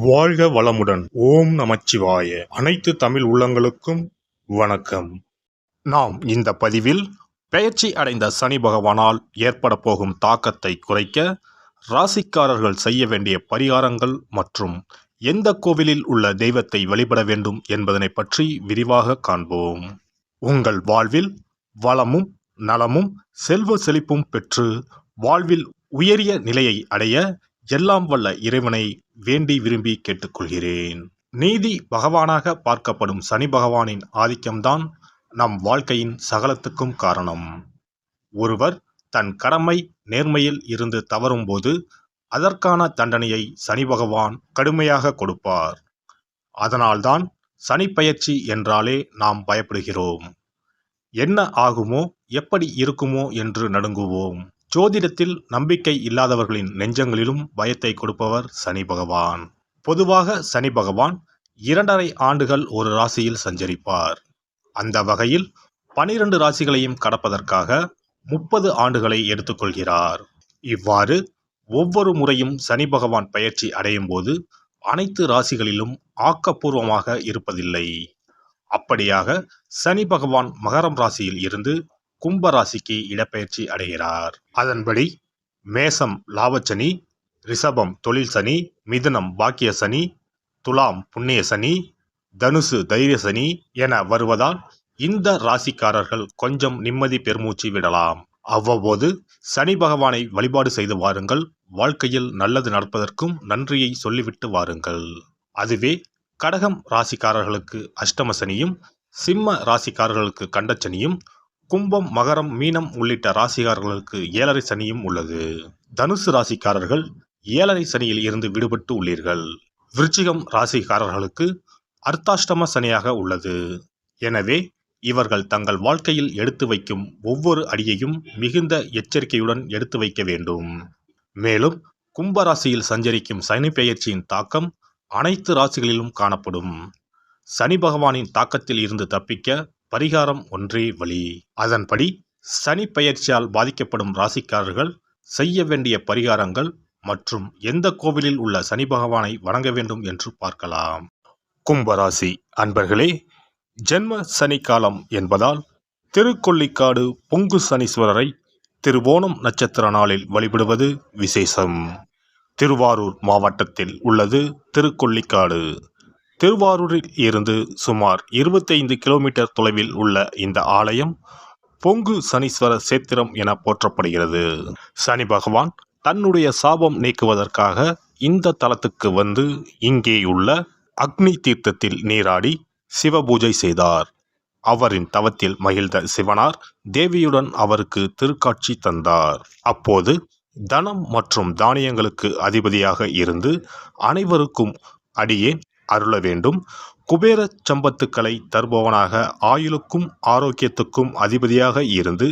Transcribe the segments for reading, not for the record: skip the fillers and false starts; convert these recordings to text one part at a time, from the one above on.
வாழ்க வளமுடன். ஓம் நமச்சிவாய. அனைத்து தமிழ் உள்ளங்களுக்கும் வணக்கம். நாம் இந்த பதிவில் பெயர்ச்சி அடைந்த சனி பகவானால் ஏற்பட போகும் தாக்கத்தை குறைக்க ராசிக்காரர்கள் செய்ய வேண்டிய பரிகாரங்கள் மற்றும் எந்த கோவிலில் உள்ள தெய்வத்தை வழிபட வேண்டும் என்பதனை பற்றி விரிவாக காண்போம். உங்கள் வாழ்வில் வளமும் நலமும் செல்வ செழிப்பும் பெற்று வாழ்வில் உயரிய நிலையை அடைய எல்லாம் வல்ல இறைவனை வேண்டி விரும்பி கேட்டுக்கொள்கிறேன். நீதி பகவானாக பார்க்கப்படும் சனி பகவானின் ஆதிக்கம்தான் நம் வாழ்க்கையின் சகலத்துக்கும் காரணம். ஒருவர் தன் கடமை நேர்மையில் இருந்து தவறும்போது அதற்கான தண்டனையை சனி பகவான் கடுமையாக கொடுப்பார். அதனால்தான் சனி பெயர்ச்சி என்றாலே நாம் பயப்படுகிறோம். என்ன ஆகுமோ எப்படி இருக்குமோ என்று நடுங்குவோம். ஜோதிடத்தில் நம்பிக்கை இல்லாதவர்களின் நெஞ்சங்களிலும் பயத்தை கொடுப்பவர் சனி பகவான். பொதுவாக சனி பகவான் 2.5 ஆண்டுகள் ஒரு ராசியில் சஞ்சரிப்பார். அந்த வகையில் 12 ராசிகளையும் கடப்பதற்காக 30 ஆண்டுகளை எடுத்துக்கொள்கிறார். இவ்வாறு ஒவ்வொரு முறையும் சனி பகவான் பெயர்ச்சி அடையும் போது அனைத்து ராசிகளிலும் ஆக்கப்பூர்வமாக இருப்பதில்லை. அப்படியாக சனி பகவான் மகரம் ராசியில் இருந்து கும்ப ராசிக்கு இடப்பெயர்ச்சி அடைகிறார். அதன்படி மேசம் லாபச்சனி, ரிஷபம் தொழில் சனி, மிதுனம் பாக்கிய சனி, துலாம் புண்ணிய சனி, தனுசு தைரிய சனி என வருவதால் இந்த ராசிக்காரர்கள் கொஞ்சம் நிம்மதி பெருமூச்சு விடலாம். அவ்வப்போது சனி பகவானை வழிபாடு செய்து வாருங்கள். வாழ்க்கையில் நல்லது நடப்பதற்கும் நன்றியை சொல்லிவிட்டு வாருங்கள். அதுவே கடகம் ராசிக்காரர்களுக்கு அஷ்டம சனியும், சிம்ம ராசிக்காரர்களுக்கு கண்டச்சனியும், கும்பம் மகரம் மீனம் உள்ளிட்ட ராசிக்காரர்களுக்கு 7.5 சனியும் உள்ளது. தனுசு ராசிக்காரர்கள் 7.5 சனியில் இருந்து விடுபட்டு உள்ளீர்கள். விருச்சிகம் ராசிக்காரர்களுக்கு அர்த்தாஷ்டம சனியாக உள்ளது. எனவே இவர்கள் தங்கள் வாழ்க்கையில் எடுத்து வைக்கும் ஒவ்வொரு அடியையும் மிகுந்த எச்சரிக்கையுடன் எடுத்து வைக்க வேண்டும். மேலும் கும்பராசியில் சஞ்சரிக்கும் சனி பெயர்ச்சியின் தாக்கம் அனைத்து ராசிகளிலும் காணப்படும். சனி பகவானின் தாக்கத்தில் இருந்து தப்பிக்க பரிகாரம் ஒன்றே வழி. அதன்படி சனி பெயர்ச்சியால் பாதிக்கப்படும் ராசிக்காரர்கள் செய்ய வேண்டிய பரிகாரங்கள் மற்றும் எந்த கோவிலில் உள்ள சனி பகவானை வணங்க வேண்டும் என்று பார்க்கலாம். கும்பராசி அன்பர்களே, ஜென்ம சனி காலம் என்பதால் திருக்கொள்ளிக்காடு பொங்கு சனீஸ்வரரை திருவோணம் நட்சத்திர நாளில் வழிபடுவது விசேஷம். திருவாரூர் மாவட்டத்தில் உள்ளது திருக்கொள்ளிக்காடு. திருவாரூரில் இருந்து சுமார் 25 கிலோமீட்டர் தொலைவில் உள்ள இந்த ஆலயம் பொங்கு சனீஸ்வர சேத்திரம் என போற்றப்படுகிறது. சனி பகவான் தன்னுடைய சாபம் நீக்குவதற்காக இந்த தலத்துக்கு வந்து இங்கேயுள்ள அக்னி தீர்த்தத்தில் நீராடி சிவபூஜை செய்தார். அவரின் தவத்தில் மகிழ்ந்த சிவனார் தேவியுடன் அவருக்கு திருக்காட்சி தந்தார். அப்போது தனம் மற்றும் தானியங்களுக்கு அதிபதியாக இருந்து அனைவருக்கும் அடியேன் அருள வேண்டும், குபேர சம்பத்துக்களை தருபவனாக ஆயுளுக்கும் ஆரோக்கியத்துக்கும் அதிபதியாக இருந்து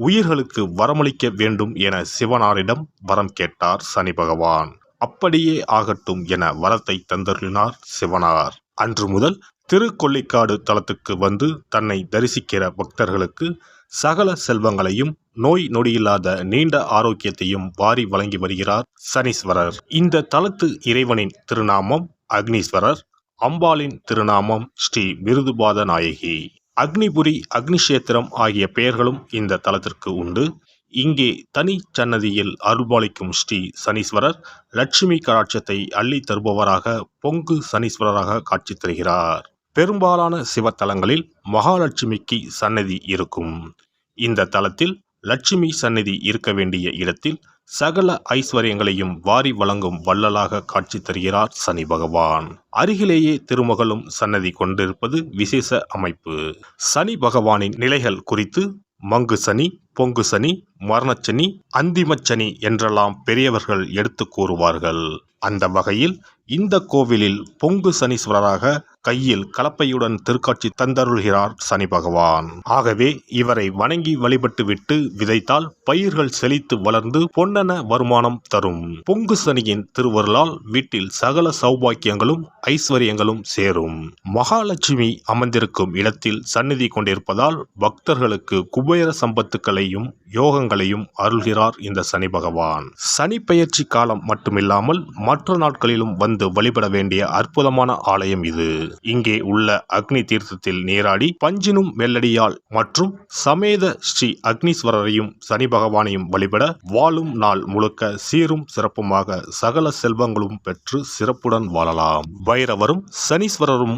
உயிர்களுக்கு வரமளிக்க வேண்டும் என சிவனாரிடம் வரம் கேட்டார் சனி பகவான். அப்படியே ஆகட்டும் என வரத்தை தந்தருளினார் சிவனார். அன்று முதல் திருக்கொள்ளிக்காடு தலத்துக்கு வந்து தன்னை தரிசிக்கிற பக்தர்களுக்கு சகல செல்வங்களையும் நோய் நொடியில்லாத நீண்ட ஆரோக்கியத்தையும் வாரி வழங்கி வருகிறார் சனீஸ்வரர். இந்த தலத்து இறைவனின் திருநாமம் அக்னீஸ்வரர், அம்பாளின் திருநாமம் ஸ்ரீ விருதுபாத நாயகி. அக்னிபுரி, அக்னிஷேத்திரம் ஆகிய பெயர்களும் இந்த தலத்திற்கு உண்டு. இங்கே தனி சன்னதியில் அருள்பாலிக்கும் ஸ்ரீ சனீஸ்வரர் லட்சுமி கடாட்சத்தை அள்ளி தருபவராக பொங்கு சனீஸ்வரராக காட்சி தருகிறார். பெரும்பாலான சிவத்தலங்களில் மகாலட்சுமிக்கு சன்னதி இருக்கும். இந்த தலத்தில் லட்சுமி சன்னதி இருக்க வேண்டிய இடத்தில் சகல ஐஸ்வர்யங்களையும் வாரி வழங்கும் வள்ளலாக காட்சி தருகிறார் சனி பகவான். அருகிலேயே திருமகளும் சன்னதி கொண்டிருப்பது விசேஷ அமைப்பு. சனி பகவானின் நிலைகள் குறித்து மங்கு சனி, பொங்கு சனி, மரணச்சனி, அந்திமச்சனி என்றெல்லாம் பெரியவர்கள் எடுத்து கூறுவார்கள். அந்த வகையில் இந்த கோவிலில் பொங்கு சனீஸ்வரராக கையில் கலப்பையுடன் திருக்காட்சி தந்தருள்கிறார் சனி பகவான். ஆகவே இவரை வணங்கி வழிபட்டு விட்டு விதைத்தால் பயிர்கள் செழித்து வளர்ந்து பொன்னென வருமானம் தரும். பொங்கு சனியின் திருவருளால் வீட்டில் சகல சௌபாக்கியங்களும் ஐஸ்வர்யங்களும் சேரும். மகாலட்சுமி அமர்ந்திருக்கும் இடத்தில் சந்நிதி கொண்டிருப்பதால் பக்தர்களுக்கு குபேர சம்பத்துக்களையும் யோகங்களையும் அருள்கிறார் இந்த சனி பகவான். சனி பெயர்ச்சி காலம் மட்டுமில்லாமல் மற்ற நாட்களிலும் வந்து வழிபட வேண்டிய அற்புதமான ஆலயம் இது. இங்கே உள்ள அக்னி தீர்த்தத்தில் நீராடி பஞ்சினும் வெள்ளடியால் மற்றும் சமேத ஸ்ரீ அக்னீஸ்வரரையும் சனி பகவானையும் வழிபட வாழும் நாள் முழுக்க சீரும் சிறப்புமாக சகல செல்வங்களும் பெற்று சிறப்புடன் வாழலாம். பைரவரும் சனீஸ்வரரும்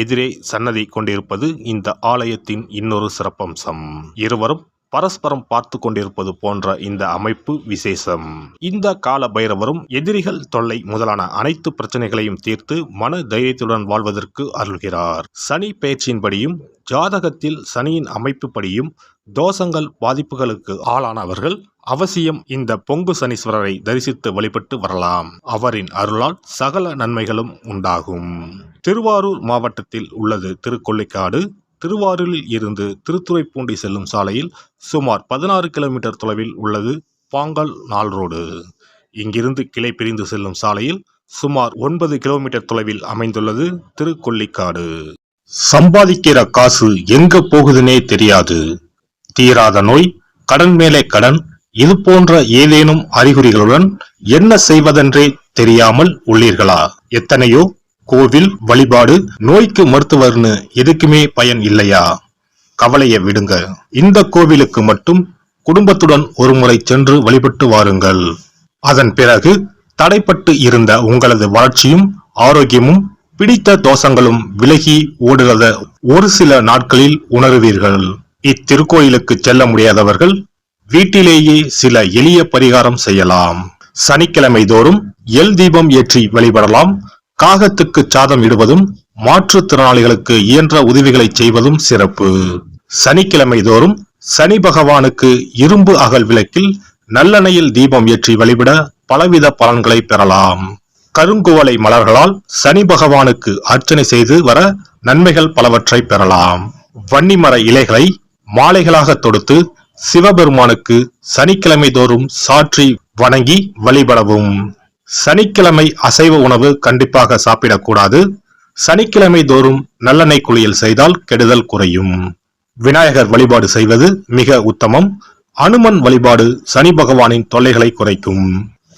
எதிரே சன்னதி கொண்டிருப்பது இந்த ஆலயத்தின் இன்னொரு சிறப்பம்சம். இருவரும் பரஸ்பரம் பார்த்து கொண்டிருப்பது போன்ற இந்த அமைப்பு விசேஷம். இந்த கால பைரவரும் எதிரிகள் தொல்லை முதலான அனைத்து பிரச்சனைகளையும் தீர்த்து மன தைரியத்துடன் வாழ்வதற்கு அருள்கிறார். சனி பெயர்ச்சியின்படியும் ஜாதகத்தில் சனியின் அமைப்புப்படியும் தோஷங்கள் பாதிப்புகளுக்கு ஆளானவர்கள் அவசியம் இந்த பொங்கு சனீஸ்வரரை தரிசித்து வழிபட்டு வரலாம். அவரின் அருளால் சகல நன்மைகளும் உண்டாகும். திருவாரூர் மாவட்டத்தில் உள்ளது திருக்கொள்ளிக்காடு. திருவாரூரில் இருந்து திருத்துறைப்பூண்டி செல்லும் சாலையில் சுமார் 16 கிலோமீட்டர் தொலைவில் உள்ளது பாங்கல் நாள் ரோடு. இங்கிருந்து கிளை பிரிந்து செல்லும் சாலையில் சுமார் 9 கிலோமீட்டர் தொலைவில் அமைந்துள்ளது திருக்கொள்ளிக்காடு. சம்பாதிக்கிற காசு எங்க போகுதுன்னே தெரியாது. தீராத நோய், கடன் மேலே கடன், இது போன்ற ஏதேனும் அறிகுறிகளுடன் என்ன செய்வதென்றே தெரியாமல் உள்ளீர்களா? எத்தனையோ கோவில் வழிபாடு, நோய்க்கு மருத்துவர்னு எதுக்குமே பயன் இல்லையா? கவலையை விடுங்க. இந்த கோவிலுக்கு மட்டும் குடும்பத்துடன் ஒருமுறை சென்று வழிபட்டு வாருங்கள். அதன் பிறகு தடைப்பட்டு இருந்த உங்களது வளர்ச்சியும் ஆரோக்கியமும் பிடித்த தோஷங்களும் விலகி ஓடுகிறத ஒரு சில நாட்களில் உணருவீர்கள். இத்திருக்கோயிலுக்கு செல்ல முடியாதவர்கள் வீட்டிலேயே சில எளிய பரிகாரம் செய்யலாம். சனிக்கிழமை தோறும் எல் தீபம் ஏற்றி வழிபடலாம். காகத்துக்கு சாதம் இடுவதும் மாற்றுத்திறனாளிகளுக்கு இயன்ற உதவிகளை செய்வதும் சிறப்பு. சனிக்கிழமை தோறும் சனி பகவானுக்கு இரும்பு அகல் விளக்கில் நல்லெண்ணெயில் தீபம் ஏற்றி வழிபட பலவித பலன்களை பெறலாம். கருங்குவளை மலர்களால் சனி பகவானுக்கு அர்ச்சனை செய்து வர நன்மைகள் பலவற்றை பெறலாம். வன்னிமர இலைகளை மாலைகளாக தொடுத்து சிவபெருமானுக்கு சனிக்கிழமை தோறும் சாற்றி வணங்கி வழிபடவும். சனிக்கிழமை அசைவ உணவு கண்டிப்பாக சாப்பிடக்கூடாது. சனிக்கிழமை தோறும் நல்லெண்ணெய் குளியல் செய்தால் கெடுதல் குறையும். விநாயகர் வழிபாடு செய்வது மிக உத்தமம். அனுமன் வழிபாடு சனி பகவானின் தொல்லைகளை குறைக்கும்.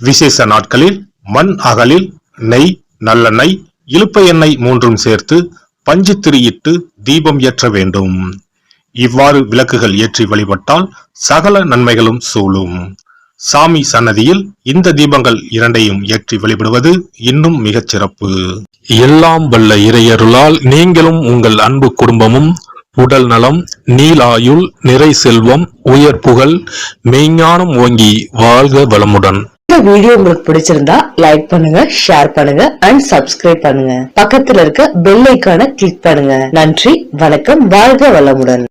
விசேஷ நாட்களில் மண் அகலில் நெய், நல்லெண்ணெய், இலுப்பை எண்ணெய் மூன்றும் சேர்த்து பஞ்சு திரியிட்டு தீபம் ஏற்ற வேண்டும். இவ்வாறு விளக்குகள் ஏற்றி வழிபட்டால் சகல நன்மைகளும் சூழும். சாமி சன்னதியில் இந்த தீபங்கள் இரண்டையும் ஏற்றி வழிபடுவது இன்னும் மிகச் சிறப்பு. எல்லாம் வல்ல இறையருளால் நீங்களும் உங்கள் அன்பு குடும்பமும் உடல் நலம், நீலாயுள், நிறை செல்வம், உயர் புகழ், மெய்ஞானம் ஓங்கி வாழ்க வளமுடன். இந்த வீடியோ உங்களுக்கு பிடிச்சிருந்தா லைக் பண்ணுங்க, ஷேர் பண்ணுங்க அண்ட் சப்ஸ்கிரைப் பண்ணுங்க. பக்கத்துல இருக்க பெல் ஐகானை கிளிக் பண்ணுங்க. நன்றி, வணக்கம், வாழ்க வளமுடன்.